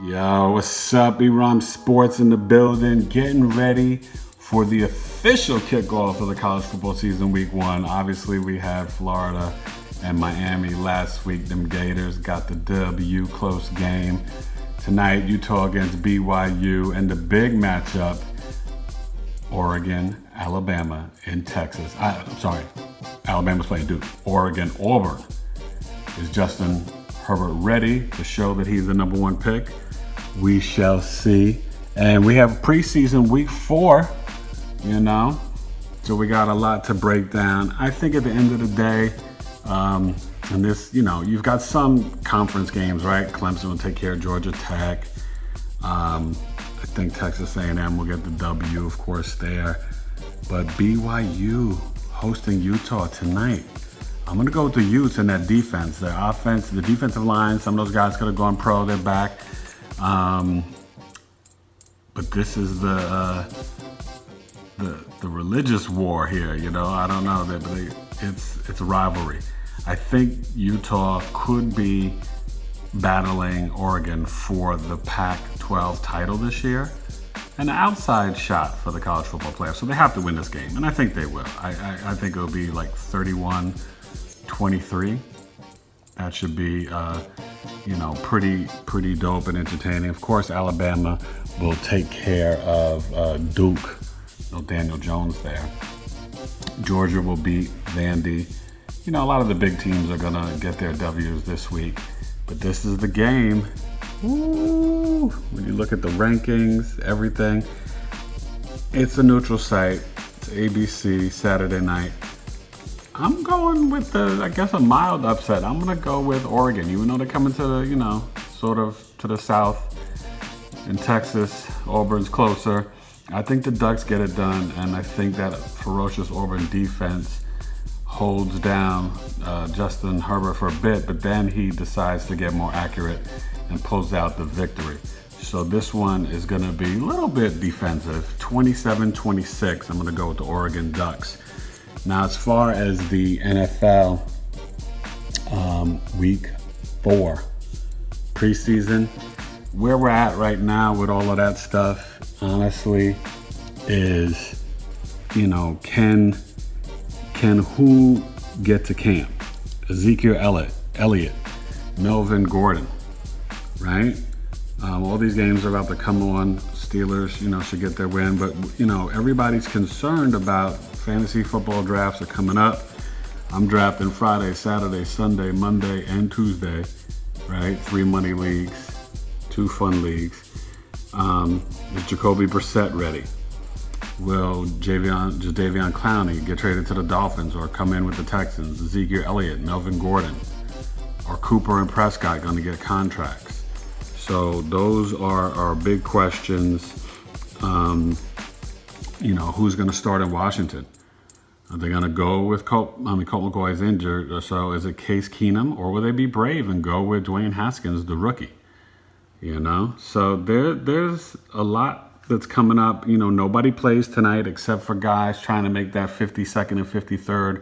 Yo, what's up? ERhymesSports in the building, getting ready for the official kickoff of the college football season, week 1. Obviously, we had Florida and Miami last week. Them Gators got the W, close game. Tonight, Utah against BYU, and the big matchup, Oregon, Alabama, in Texas. Alabama's playing Duke. Oregon, Auburn. Is Justin Herbert ready to show that he's the number 1 pick? We shall see. And we have preseason week 4, so we got a lot to break down. I think at the end of the day, and this, you've got some conference games, right? Clemson will take care of Georgia Tech. I think Texas A&M will get the W, of course, there. But BYU hosting Utah tonight. I'm going to go with the Utes in that defense. Their offense, the defensive line, some of those guys could have gone pro, they're back. But this is the religious war here, I don't know, but it's a rivalry. I think Utah could be battling Oregon for the Pac-12 title this year. An outside shot for the college football playoffs, so they have to win this game, and I think they will. I think it'll be like 31-23. That should be, pretty dope and entertaining. Of course, Alabama will take care of Duke. No Daniel Jones there. Georgia will beat Vandy. A lot of the big teams are gonna get their W's this week, but this is the game. Woo! When you look at the rankings, everything, it's a neutral site. It's ABC, Saturday night. I'm going with a mild upset. I'm going to go with Oregon, even though they're coming to the, sort of to the south. In Texas, Auburn's closer. I think the Ducks get it done, and I think that ferocious Auburn defense holds down Justin Herbert for a bit, but then he decides to get more accurate and pulls out the victory. So this one is going to be a little bit defensive. 27-26, I'm going to go with the Oregon Ducks. Now, as far as the NFL week 4 preseason, where we're at right now with all of that stuff, honestly, is, can who get to camp? Ezekiel Elliott, Melvin Gordon, right? All these games are about to come on. Steelers, should get their win. But, everybody's concerned about fantasy football drafts are coming up. I'm drafting Friday, Saturday, Sunday, Monday, and Tuesday, right? 3 money leagues, 2 fun leagues. Is Jacoby Brissett ready? Will Jadeveon Clowney get traded to the Dolphins or come in with the Texans? Ezekiel Elliott, Melvin Gordon, or Cooper and Prescott going to get contracts? So those are our big questions. Who's going to start in Washington? Are they going to go with Colt McCoy is injured, so is it Case Keenum, or will they be brave and go with Dwayne Haskins, the rookie? So there's a lot that's coming up. Nobody plays tonight except for guys trying to make that 52nd and 53rd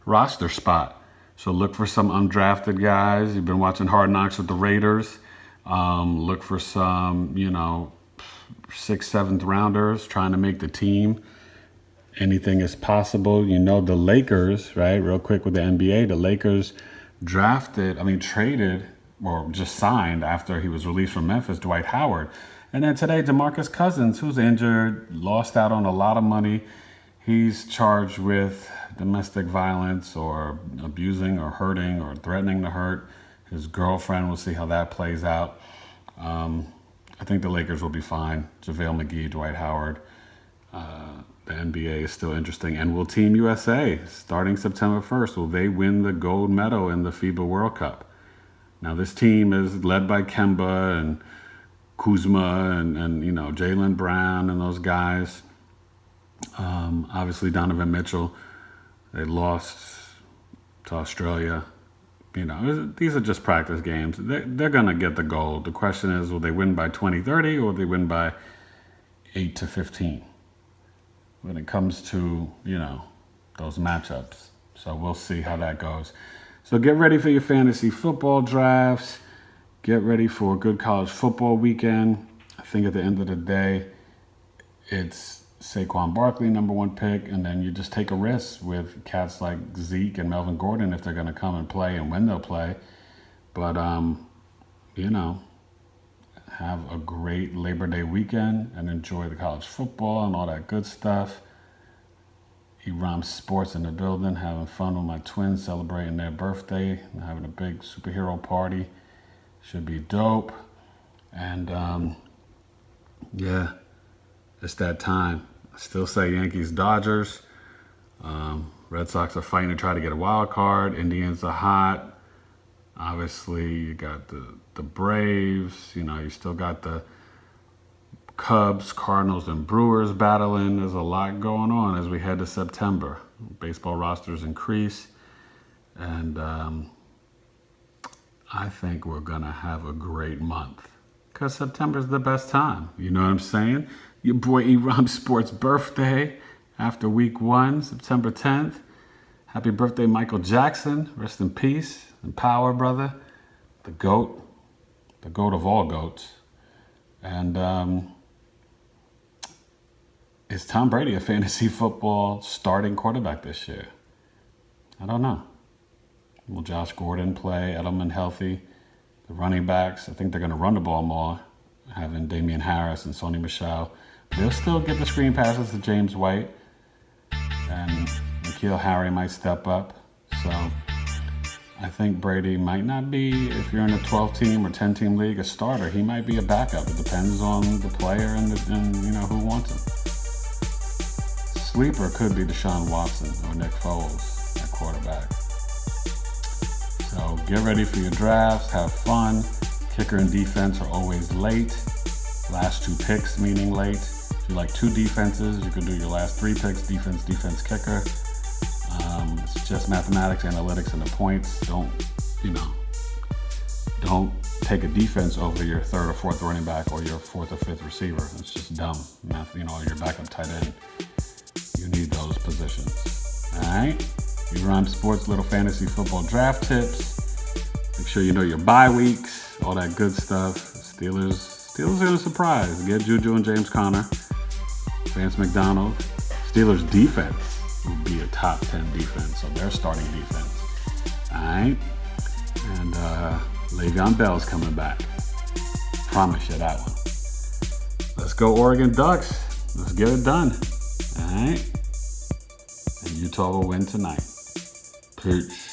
roster spot. So look for some undrafted guys. You've been watching Hard Knocks with the Raiders. Look for some, 6th, 7th rounders trying to make the team. Anything is possible. The Lakers, right? Real quick with the NBA, the Lakers traded or just signed after he was released from Memphis, Dwight Howard. And then today, DeMarcus Cousins, who's injured, lost out on a lot of money. He's charged with domestic violence or abusing or hurting or threatening to hurt his girlfriend. We'll see how that plays out. I think the Lakers will be fine. JaVale McGee, Dwight Howard. The NBA is still interesting. And will Team USA, starting September 1st, will they win the gold medal in the FIBA World Cup? Now, this team is led by Kemba and Kuzma and Jaylen Brown and those guys. Obviously, Donovan Mitchell. They lost to Australia. These are just practice games. They're going to get the gold. The question is, will they win by 20-30 or will they win by 8-15 when it comes to, those matchups? So we'll see how that goes. So get ready for your fantasy football drafts. Get ready for a good college football weekend. I think at the end of the day, it's Saquon Barkley, number one pick, and then you just take a risk with cats like Zeke and Melvin Gordon if they're going to come and play and when they'll play. But, have a great Labor Day weekend and enjoy the college football and all that good stuff. ERhymesSports in the building, having fun with my twins, celebrating their birthday and having a big superhero party. Should be dope. And, it's that time. I still say Yankees, Dodgers. Red Sox are fighting to try to get a wild card. Indians are hot. Obviously, you got the Braves. You still got the Cubs, Cardinals, and Brewers battling. There's a lot going on as we head to September. Baseball rosters increase. And I think we're going to have a great month. Because September's the best time. You know what I'm saying? Your boy ERhymesSports' birthday after week 1, September 10th. Happy birthday, Michael Jackson. Rest in peace and power, brother. The GOAT. The GOAT of all GOATs. And is Tom Brady a fantasy football starting quarterback this year? I don't know. Will Josh Gordon play? Edelman healthy? The running backs, I think they're going to run the ball more, having Damian Harris and Sony Michel. They'll still get the screen passes to James White, and N'Keal Harry might step up. So I think Brady might not be, if you're in a 12-team or 10-team league, a starter. He might be a backup. It depends on the player and who wants him. Sleeper could be Deshaun Watson or Nick Foles at quarterback. So get ready for your drafts, have fun. Kicker and defense are always late. Last 2 picks, meaning late. If you like 2 defenses, you can do your last 3 picks, defense, kicker. It's just mathematics, analytics, and the points. Don't take a defense over your 3rd or 4th running back or your 4th or 5th receiver. It's just dumb. Your backup tight end. You need those positions. All right? ERhymesSports, little fantasy football draft tips. Make sure you know your bye weeks, all that good stuff. Steelers are going to surprise. Get Juju and James Conner. Vance McDonald. Steelers defense would be a top 10 defense, so they're starting defense. All right? And Le'Veon Bell's coming back. Promise you that one. Let's go Oregon Ducks. Let's get it done. All right? And Utah will win tonight. Peace.